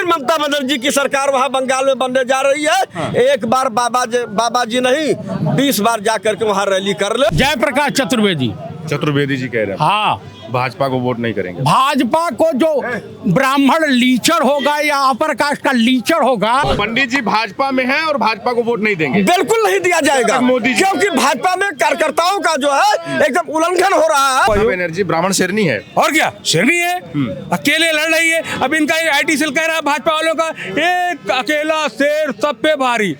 फिर ममता बनर्जी की सरकार वहां बंगाल में बनने जा रही है। हाँ। एक बार बाबा जी नहीं 20 बार जाकर के वहां रैली कर ले। जयप्रकाश चतुर्वेदी जी कह रहे हैं हाँ भाजपा को वोट नहीं करेंगे। भाजपा को जो ब्राह्मण लीचर होगा या अपर कास्ट का लीचर होगा। पंडित जी भाजपा में है और भाजपा को वोट नहीं देंगे। बिल्कुल नहीं दिया जाएगा मोदी जी, क्योंकि भाजपा में कार्यकर्ताओं का जो है एकदम उल्लंघन हो रहा है। ममता बनर्जी ब्राह्मण शेरनी है और क्या शेरनी है, अकेले लड़ रही है। अब इनका आईटी सेल कह रहा है भाजपा वालों का एक अकेला शेर सब पे भारी।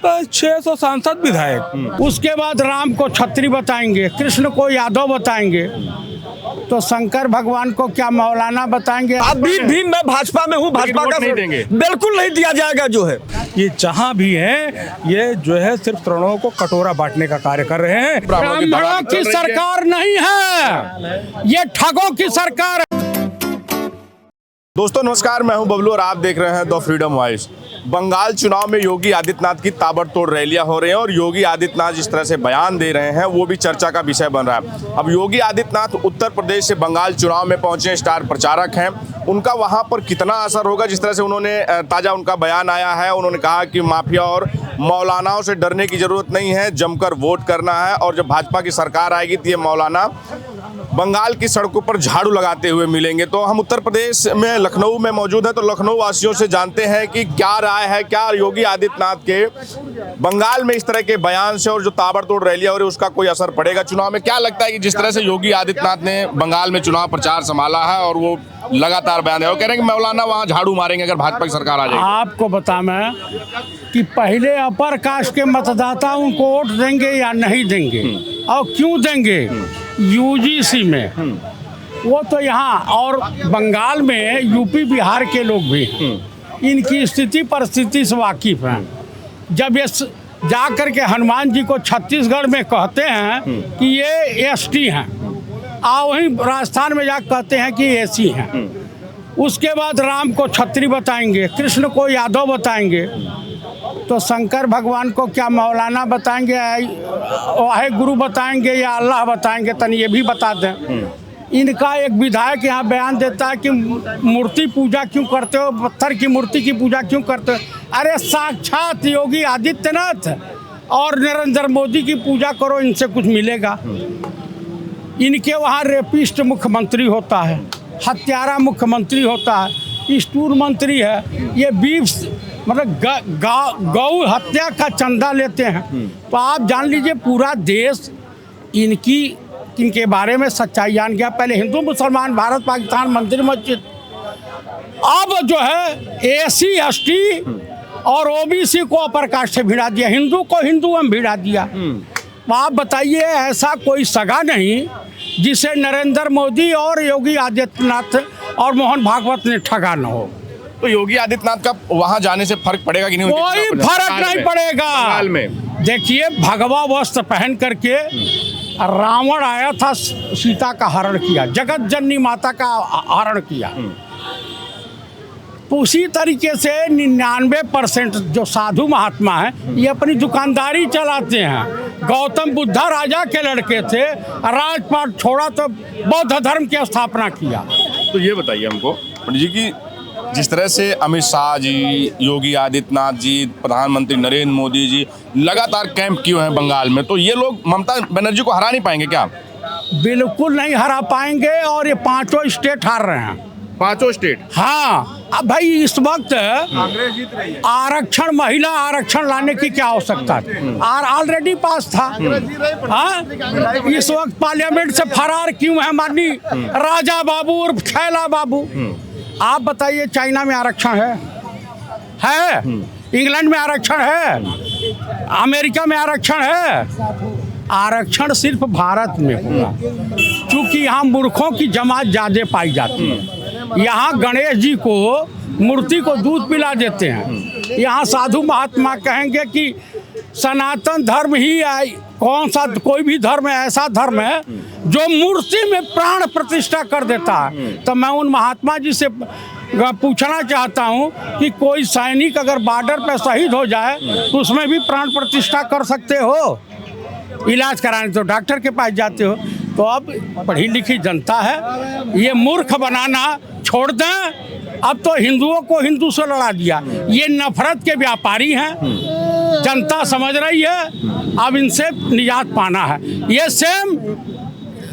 600 सांसद विधायक, उसके बाद राम को छत्री बताएंगे, कृष्ण को यादव बताएंगे, तो शंकर भगवान को क्या मौलाना बताएंगे। अभी भी मैं भाजपा में हूँ, भाजपा का नहीं देंगे, बिल्कुल नहीं दिया जाएगा। जो है ये जहाँ भी है ये जो है सिर्फ तृणों को कटोरा बांटने का कार्य कर रहे हैं। ब्राह्मणों की सरकार नहीं है, ये ठगों की सरकार है। दोस्तों नमस्कार, मैं हूं बबलू और आप देख रहे हैं द फ्रीडम वॉइस। बंगाल चुनाव में योगी आदित्यनाथ की ताबड़तोड़ रैलियां हो रही हैं और योगी आदित्यनाथ जिस तरह से बयान दे रहे हैं वो भी चर्चा का विषय बन रहा है। अब योगी आदित्यनाथ उत्तर प्रदेश से बंगाल चुनाव में पहुंचे स्टार प्रचारक हैं, उनका वहां पर कितना असर होगा। जिस तरह से उन्होंने ताज़ा उनका बयान आया है, उन्होंने कहा कि माफिया और मौलानाओं से डरने की जरूरत नहीं है, जमकर वोट करना है और जब भाजपा की सरकार आएगी तो ये मौलाना बंगाल की सड़कों पर झाड़ू लगाते हुए मिलेंगे। तो हम उत्तर प्रदेश में लखनऊ में मौजूद हैं, तो लखनऊ वासियों से जानते हैं कि क्या राय है, क्या योगी आदित्यनाथ के बंगाल में इस तरह के बयान से और जो ताबड़तोड़ रैलियां हो रही है उसका कोई असर पड़ेगा चुनाव में। क्या लगता है कि जिस तरह से योगी आदित्यनाथ ने बंगाल में चुनाव प्रचार संभाला है और वो लगातार बयान है, वो कह रहे हैं कि मौलाना वहाँ झाड़ू मारेंगे अगर भाजपा की सरकार आ जाएगी। आपको बता मैं कि पहले अपर कास्ट के मतदाता उनको वोट देंगे या नहीं देंगे और क्यों देंगे। यूजीसी में वो तो यहाँ और बंगाल में यूपी बिहार के लोग भी हैं, इनकी स्थिति परिस्थिति से वाकिफ हैं। जब ये जा कर के हनुमान जी को छत्तीसगढ़ में कहते हैं कि ये एसटी हैं, वहीं राजस्थान में जा कहते हैं कि एसी हैं, उसके बाद राम को छत्री बताएंगे, कृष्ण को यादव बताएंगे, तो शंकर भगवान को क्या मौलाना बताएंगे, वाहे गुरु बताएंगे या अल्लाह बताएंगे। तन ये भी बता दें। इनका एक विधायक यहाँ बयान देता है कि मूर्ति पूजा क्यों करते हो, पत्थर की मूर्ति की पूजा क्यों करते हो। अरे साक्षात योगी आदित्यनाथ और नरेंद्र मोदी की पूजा करो, इनसे कुछ मिलेगा। इनके वहाँ रेपिस्ट मुख्यमंत्री होता है, हत्यारा मुख्यमंत्री होता है, स्टूर मंत्री है, ये बीफ मतलब गौ हत्या का चंदा लेते हैं। तो आप जान लीजिए पूरा देश इनके बारे में सच्चाई जान गया। पहले हिंदू मुसलमान भारत पाकिस्तान मंदिर मस्जिद, अब जो है एसी एसटी और ओबीसी को अपर कास्ट से भिड़ा दिया, हिंदू को हिंदू में भिड़ा दिया। तो आप बताइए ऐसा कोई सगा नहीं जिसे नरेंद्र मोदी और योगी आदित्यनाथ और मोहन भागवत ने ठगा न हो। तो योगी आदित्यनाथ का वहां जाने से फर्क पड़ेगा कि नहीं? कोई फर्क नहीं पड़ेगा। बंगाल में देखिए भगवा वस्त्र पहन करके रावण आया था, सीता का हरण किया, जगत जननी माता का हरण किया। उसी तरीके से 99% जो साधु महात्मा हैं ये अपनी दुकानदारी चलाते हैं। गौतम बुद्धा राजा के लड़के थे, राजपाट छोड़ा तो बौद्ध धर्म की स्थापना किया। तो ये बताइए हमको पंडित जी की जिस तरह से अमित शाह जी, योगी आदित्यनाथ जी, प्रधानमंत्री नरेंद्र मोदी जी लगातार कैंप किए हैं बंगाल में, तो ये लोग ममता बनर्जी को हरा नहीं पाएंगे क्या? बिल्कुल नहीं हरा पाएंगे और ये 5 स्टेट हार रहे हैं। 5 स्टेट? हाँ। अब भाई इस वक्त आरक्षण, महिला आरक्षण लाने की क्या आवश्यकता है, ऑलरेडी पास था। हाँ, इस वक्त पार्लियामेंट से फरार क्यों है माननीय राजा बाबू और छैला बाबू। आप बताइए चाइना में आरक्षण है? इंग्लैंड में आरक्षण है? अमेरिका में आरक्षण है? आरक्षण सिर्फ भारत में होगा क्योंकि यहाँ मूर्खों की जमात ज़्यादा पाई जाती है। यहाँ गणेश जी को मूर्ति को दूध पिला देते हैं। यहाँ साधु महात्मा कहेंगे कि सनातन धर्म ही कौन सा, कोई भी धर्म ऐसा धर्म है जो मूर्ति में प्राण प्रतिष्ठा कर देता है। तो मैं उन महात्मा जी से पूछना चाहता हूँ कि कोई सैनिक अगर बॉर्डर पे शहीद हो जाए तो उसमें भी प्राण प्रतिष्ठा कर सकते हो? इलाज कराने तो डॉक्टर के पास जाते हो। तो अब पढ़ी लिखी जनता है, ये मूर्ख बनाना छोड़ दें अब तो हिंदुओं को हिंदू से लड़ा दिया। ये नफरत के व्यापारी हैं, जनता समझ रही है, अब इनसे निजात पाना है। ये सेम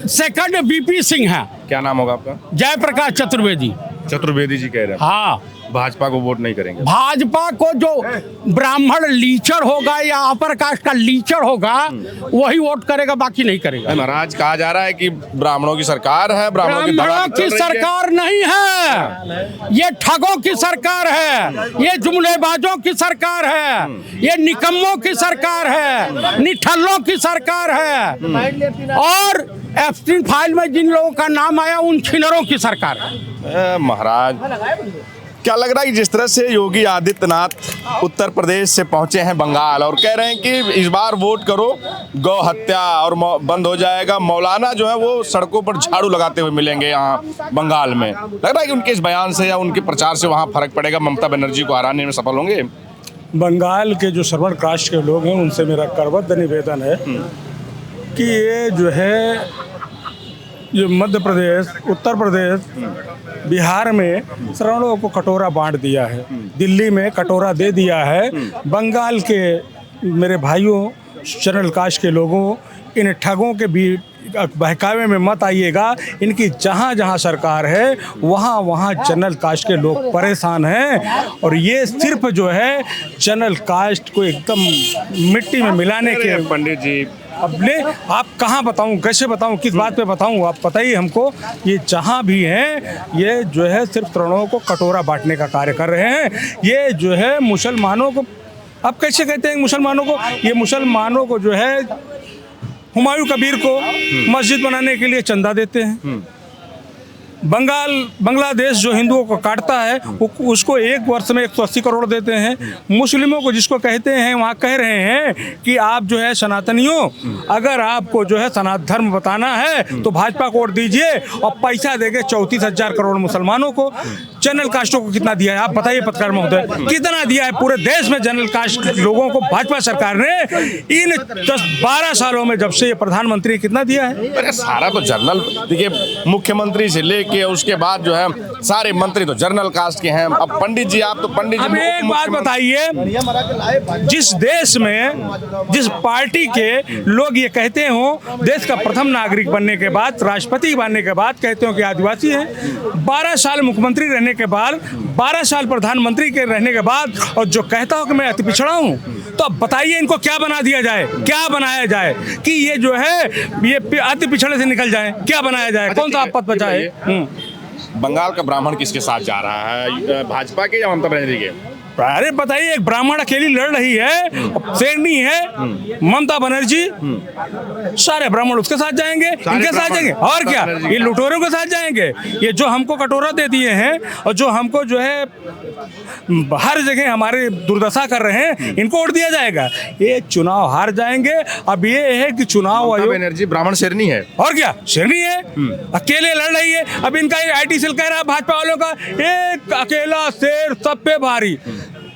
सेकंड बीपी सिंह है। क्या नाम होगा आपका? जयप्रकाश चतुर्वेदी। चतुर्वेदी जी कह रहे हैं हाँ, भाजपा को वोट नहीं करेंगे। भाजपा को जो ब्राह्मण लीचर होगा या अपर कास्ट का लीचर होगा वही वोट करेगा, बाकी नहीं करेगा। महाराज कहा जा रहा है कि ब्राह्मणों की सरकार है, ब्राह्मणों की सरकार नहीं है, ये ठगों की सरकार है, ये जुमलेबाजों की सरकार है, ये निकम्मों की सरकार है, निठल्लों की सरकार है, और एब्सटीन फाइल में जिन लोगों का नाम आया उन छिनरों की सरकार है। महाराज क्या लग रहा है कि जिस तरह से योगी आदित्यनाथ उत्तर प्रदेश से पहुंचे हैं बंगाल और कह रहे हैं कि इस बार वोट करो, गौ हत्या और बंद हो जाएगा, मौलाना जो है वो सड़कों पर झाड़ू लगाते हुए मिलेंगे यहाँ बंगाल में, लग रहा है कि उनके इस बयान से या उनके प्रचार से वहाँ फर्क पड़ेगा, ममता बनर्जी को हराने में सफल होंगे? बंगाल के जो सर्वण कास्ट के लोग हैं उनसे मेरा करबद्ध निवेदन है कि ये जो है जो मध्य प्रदेश, उत्तर प्रदेश, बिहार में श्रवणों को कटोरा बांट दिया है, दिल्ली में कटोरा दे दिया है। बंगाल के मेरे भाइयों, जनरल कास्ट के लोगों, इन ठगों के भी बहकावे में मत आइएगा। इनकी जहाँ जहाँ सरकार है वहाँ वहाँ जनरल कास्ट के लोग परेशान हैं, और ये सिर्फ जो है जनरल कास्ट को एकदम मिट्टी में मिलाने के। पंडित जी अपने आप कहाँ बताऊँ, कैसे बताऊँ, किस बात पे बताऊँ, आप बताइए हमको। ये जहाँ भी हैं ये जो है सिर्फ तृणों को कटोरा बांटने का कार्य कर रहे हैं। ये जो है मुसलमानों को, आप कैसे कहते हैं मुसलमानों को, ये मुसलमानों को जो है हुमायूं कबीर को मस्जिद बनाने के लिए चंदा देते हैं। बांग्लादेश जो हिंदुओं को काटता है उसको एक वर्ष में 180 करोड़ देते हैं। मुस्लिमों को जिसको कहते हैं वहाँ कह रहे हैं कि आप जो है सनातनियों, अगर आपको जो है सनातन धर्म बताना है तो भाजपा को वोट दीजिए, और पैसा देंगे 34,000 करोड़ मुसलमानों को। जनरल कास्टों को कितना दिया है आप बताइए पत्रकार महोदय, कितना दिया है पूरे देश में जनरल कास्ट लोगों को भाजपा सरकार ने इन 10-12 सालों में जब से ये प्रधानमंत्री कितना दिया है? अरे सारा तो जनरल, देखिए मुख्यमंत्री से लेके उसके बाद जो है सारे मंत्री तो जनरल कास्ट के हैं। अब पंडित जी, आप तो पंडित जी, अब एक बात बताइए, जिस देश में जिस पार्टी के लोग ये कहते हो देश का प्रथम नागरिक बनने के बाद, राष्ट्रपति बनने के बाद कहते हो कि आदिवासी हैं, 12 साल मुख्यमंत्री रहने के बाद, 12 साल प्रधानमंत्री के रहने के बाद, और जो कहता हो कि मैं अति पिछड़ा हूँ, तो अब बताइए इनको क्या बना दिया जाए, क्या बनाया जाए कि ये जो है ये अति पिछड़े से निकल जाए, क्या बनाया जाए, कौन सा पद बचा है? बंगाल का ब्राह्मण किसके साथ जा रहा है, भाजपा के या ममता बनर्जी के? अरे बताइए, एक ब्राह्मण अकेली लड़ रही है, शेरनी है ममता बनर्जी, सारे ब्राह्मण उसके साथ जाएंगे, इनके साथ जाएंगे, और क्या ये लुटेरों के साथ जाएंगे? ये जो हमको कटोरा दे दिए हैं और जो हमको जो है हर जगह हमारे दुर्दशा कर रहे हैं, इनको वोट दिया जाएगा? ये चुनाव हार जाएंगे। अब ये है कि चुनाव आयोग, बनर्जी ब्राह्मण शेरनी है, और क्या शेरनी है, अकेले लड़ रही है। अब इनका IT सेल कह रहा है भाजपा वालों का, एक अकेला शेर सब पे भारी।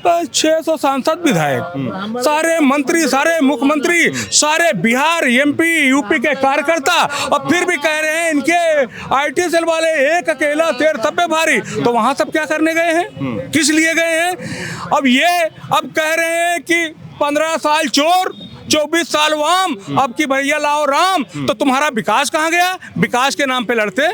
600 सांसद, विधायक, सारे मंत्री, सारे मुख्यमंत्री, सारे बिहार, MP, UP के कार्यकर्ता, और फिर भी कह रहे हैं इनके IT सेल वाले एक अकेला शेर सब पे भारी। तो वहां सब क्या करने गए हैं, किस लिए गए हैं? अब कह रहे हैं कि 15 साल चोर, 24 साल वाम, अब की भैया लाओ राम। तो तुम्हारा विकास कहाँ गया? विकास के नाम पे लड़ते,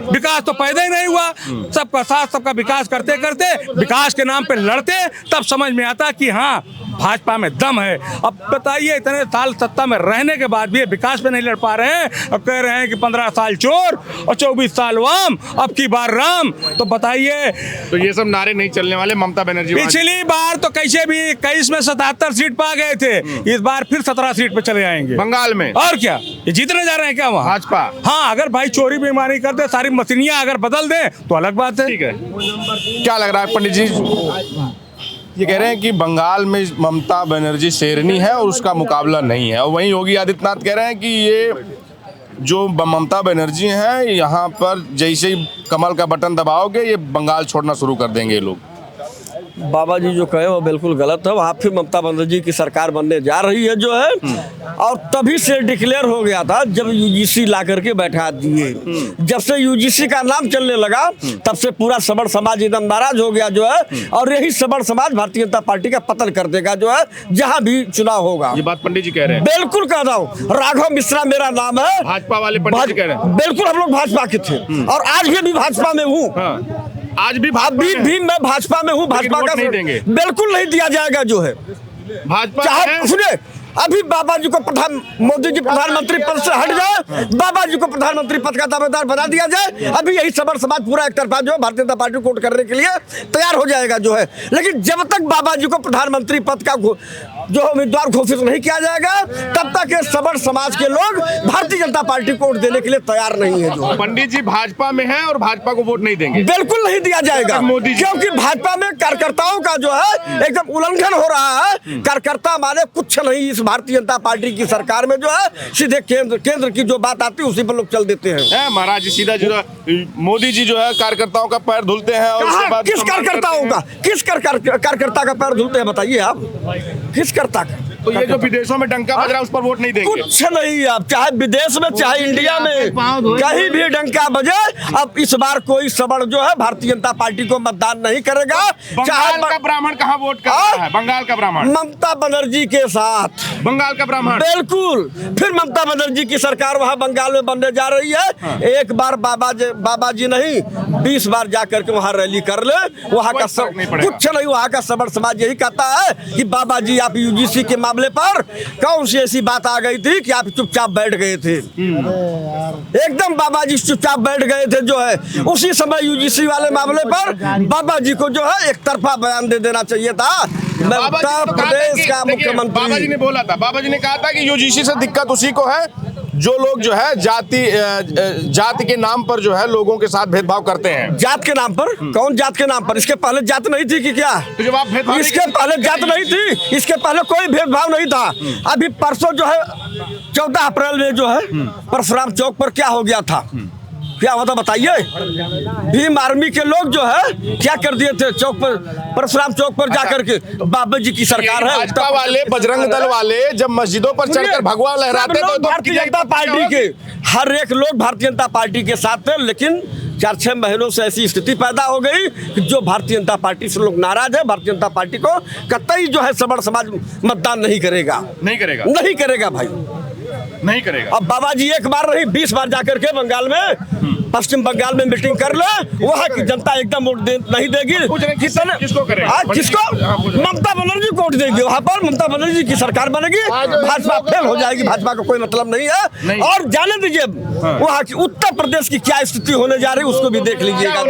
विकास तो पैदा ही नहीं हुआ। सबका साथ सबका विकास करते करते विकास के नाम पे लड़ते, तब समझ में आता कि हाँ भाजपा में दम है। अब बताइए, इतने साल सत्ता में रहने के बाद भी विकास पे नहीं लड़ पा रहे हैं। अब कह रहे हैं कि 15 साल चोर और 24 साल वाम, अब की बार राम। तो बताइए, तो ये सब नारे नहीं चलने वाले ममता बनर्जी। पिछली बार तो कैसे भी 21 में 77 सीट पा गए थे, इस बार फिर 17 सीट पे चले आएंगे बंगाल में। और क्या, ये जीतने जा रहे हैं क्या वहाँ भाजपा? हाँ, अगर भाई चोरी बेईमानी कर दे, सारी मशीनियां अगर बदल दे तो अलग बात है। ठीक है, क्या लग रहा है पंडित जी? ये कह रहे हैं कि बंगाल में ममता बनर्जी शेरनी है और उसका मुकाबला नहीं है, और वहीं योगी आदित्यनाथ कह रहे हैं कि ये जो ममता बनर्जी हैं यहाँ पर जैसे ही कमल का बटन दबाओगे ये बंगाल छोड़ना शुरू कर देंगे ये लोग। बाबा जी जो कहे वो बिल्कुल गलत है। वहाँ फिर ममता बनर्जी की सरकार बनने जा रही है जो है, और तभी से डिक्लेयर हो गया था जब यूजीसी ला करके बैठा दिए। जब से यूजीसी का नाम चलने लगा तब से पूरा सबड़ समाज एकदम नाराज हो गया जो है, और यही सबड़ समाज भारतीय जनता पार्टी का पतन कर देगा जो है जहाँ भी चुनाव होगा। ये बात पंडित जी कह रहे हैं। बिल्कुल कह रहा हूँ, राघव मिश्रा मेरा नाम है। भाजपा वाले पंडित जी कह रहे हैं। बिल्कुल हम लोग भाजपा के थे और आज भी भाजपा में हूँ। आज भी अभी मैं भाजपा में हूँ। भाजपा का नहीं देंगे, बिल्कुल नहीं दिया जाएगा जो है। भाजपा चाहे सुनिए, अभी बाबा जी को मोदी जी प्रधानमंत्री पद से हट जाए, बाबा जी को प्रधानमंत्री पद का दावेदार बना दिया जाए, अभी यही सबड़ समाज पूरा एक तरफा जो है भारतीय जनता पार्टी को वोट करने के लिए तैयार हो जाएगा जो है। लेकिन जब तक बाबा जी को प्रधानमंत्री पद का जो उम्मीदवार घोषित नहीं किया जाएगा तब तक ये सबड़ समाज के लोग भारतीय जनता पार्टी को वोट देने के लिए तैयार नहीं है जो। पंडित जी भाजपा में है और भाजपा को वोट नहीं देंगे, बिल्कुल नहीं दिया जाएगा मोदी जी, क्योंकि भाजपा में कार्यकर्ताओं का जो है एकदम उल्लंघन हो रहा है। कार्यकर्ता माने कुछ नहीं इस भारतीय जनता पार्टी की सरकार में जो है, सीधे केंद्र की जो बात आती है उसी पर लोग चल देते हैं। महाराज जी सीधा जो मोदी जी जो है कार्यकर्ताओं का पैर धुलते हैं और उसके बाद किस कार्यकर्ताओं का, किस कार्यकर्ता का पैर धुलते हैं बताइए आप, किस करता का? तो ये जो विदेशों में डंका बज रहा है उस पर वोट नहीं देंगे? कुछ नहीं, आप चाहे विदेश में चाहे इंडिया में कहीं भी डंका बजे, अब इस बार कोई सबड़ जो है भारतीय जनता पार्टी को मतदान नहीं करेगा। बंगाल का ब्राह्मण कहाँ वोट कर रहा है? बंगाल का ब्राह्मण ममता बनर्जी के साथ, बंगाल का ब्राह्मण बिल्कुल। फिर ममता बनर्जी की सरकार वहाँ बंगाल में बनने जा रही है। एक बार बाबा जी नहीं 20 बार जा करके वहाँ रैली कर ले, वहाँ का कुछ नहीं, वहाँ का सबड़ समाज यही कहता है कि बाबा जी आप यूजीसी के मामले पर कौन सी ऐसी बात आ गई थी कि आप चुपचाप बैठ गए थे। एकदम बाबा जी चुपचाप बैठ गए थे जो है। उसी समय यूजीसी वाले मामले पर बाबा जी को जो है एक तरफा बयान दे देना चाहिए था। मैं उत्तर प्रदेश का मुख्यमंत्री, बाबा जी ने बोला था, बाबा जी ने कहा था कि यूजीसी से दिक्कत उसी को है जो लोग जो है जाति के नाम पर जो है लोगों के साथ भेदभाव करते हैं। जात के नाम पर? कौन जात के नाम पर? इसके पहले जात नहीं थी कि क्या? तो जब आप भेदभाव, इसके पहले जात नहीं थी, इसके पहले कोई भेदभाव नहीं था। अभी परसों जो है 14 अप्रैल में जो है परशुराम चौक पर क्या हो गया था, क्या हुआ था बताइए? भीम आर्मी के लोग जो है क्या कर दिए थे चौक पर, परशुराम चौक पर जाकर के। बाबा जी की सरकार है, भाजपा वाले बजरंग दल वाले जब मस्जिदों पर चढ़कर भगवा लहराते तो भारतीय जनता पार्टी के हर एक लोग भारतीय जनता पार्टी के साथ थे। लेकिन 4-6 महीनों से ऐसी स्थिति पैदा हो गई कि जो भारतीय जनता पार्टी से लोग नाराज है, भारतीय जनता पार्टी को कतई जो है सबड़ समाज मतदान नहीं करेगा, नहीं करेगा, नहीं करेगा भाई, नहीं करेगा। अब बाबा जी एक बार नहीं 20 बार जाकर के बंगाल में, पश्चिम बंगाल में मीटिंग कर ले, वहाँ की जनता एकदम वोट नहीं देगी। किसको करेगा? किसको? ममता बनर्जी को वोट देगी। वहाँ पर ममता बनर्जी की सरकार बनेगी, भाजपा फेल हो जाएगी, भाजपा का कोई मतलब नहीं है। और जाने दीजिए वहाँ की उत्तर प्रदेश की क्या स्थिति होने जा रही है उसको भी देख लीजिएगा।